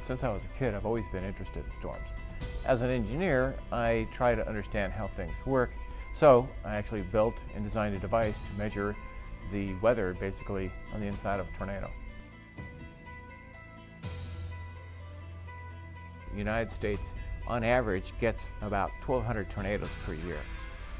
Since I was a kid, I've always been interested in storms. As an engineer, I try to understand how things work, so I actually built and designed a device to measure the weather basically on the inside of a tornado. The United States, on average, gets about 1,200 tornadoes per year.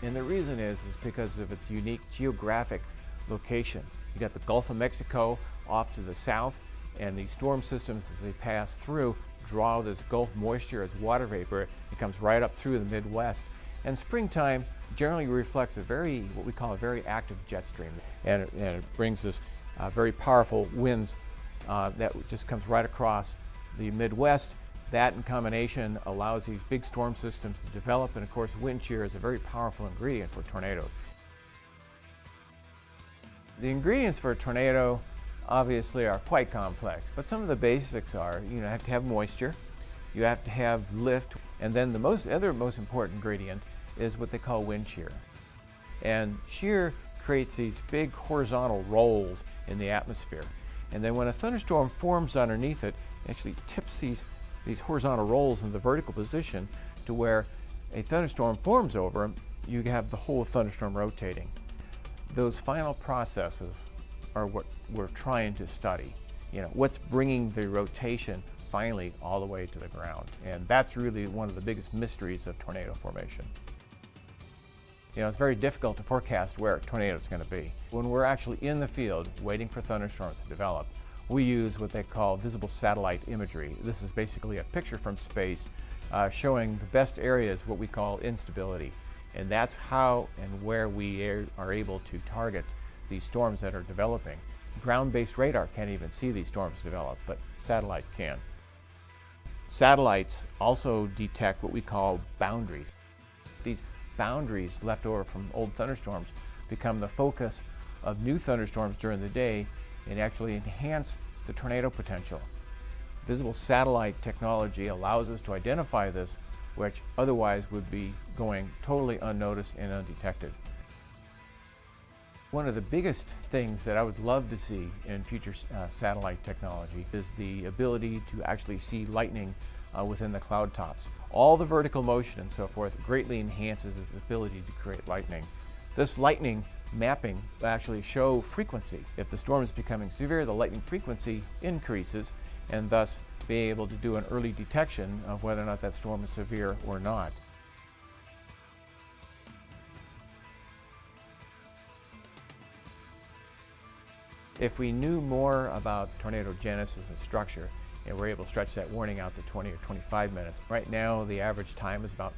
And the reason is because of its unique geographic location. You got the Gulf of Mexico off to the south, and the storm systems, as they pass through, draw this Gulf moisture as water vapor. It comes right up through the Midwest. And springtime generally reflects what we call a very active jet stream. And it brings this very powerful winds that just comes right across the Midwest. That in combination allows these big storm systems to develop, and of course wind shear is a very powerful ingredient for tornadoes. The ingredients for a tornado obviously are quite complex, but some of the basics are, you have to have moisture, you have to have lift, and then the other most important ingredient is what they call wind shear. And shear creates these big horizontal rolls in the atmosphere. And then when a thunderstorm forms underneath it, it actually tips these horizontal rolls in the vertical position to where a thunderstorm forms over them, you have the whole thunderstorm rotating. Those final processes are what we're trying to study. What's bringing the rotation finally all the way to the ground. And that's really one of the biggest mysteries of tornado formation. It's very difficult to forecast where a tornado is going to be. When we're actually in the field waiting for thunderstorms to develop, we use what they call visible satellite imagery. This is basically a picture from space showing the best areas, what we call instability. And that's how and where we are able to target these storms that are developing. Ground-based radar can't even see these storms develop, but satellite can. Satellites also detect what we call boundaries. These boundaries left over from old thunderstorms become the focus of new thunderstorms during the day and actually enhance the tornado potential. Visible satellite technology allows us to identify this, which otherwise would be going totally unnoticed and undetected. One of the biggest things that I would love to see in future satellite technology is the ability to actually see lightning within the cloud tops. All the vertical motion and so forth greatly enhances its ability to create lightning. This lightning mapping will actually show frequency. If the storm is becoming severe, the lightning frequency increases, and thus be able to do an early detection of whether or not that storm is severe or not. If we knew more about tornado genesis and structure, and we're able to stretch that warning out to 20 or 25 minutes. Right now, the average time is about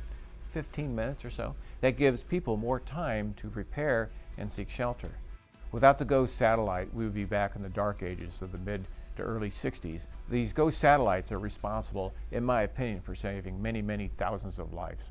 15 minutes or so. That gives people more time to prepare and seek shelter. Without the GOES satellite, we would be back in the dark ages of the mid to early 60s. These GOES satellites are responsible, in my opinion, for saving many, many thousands of lives.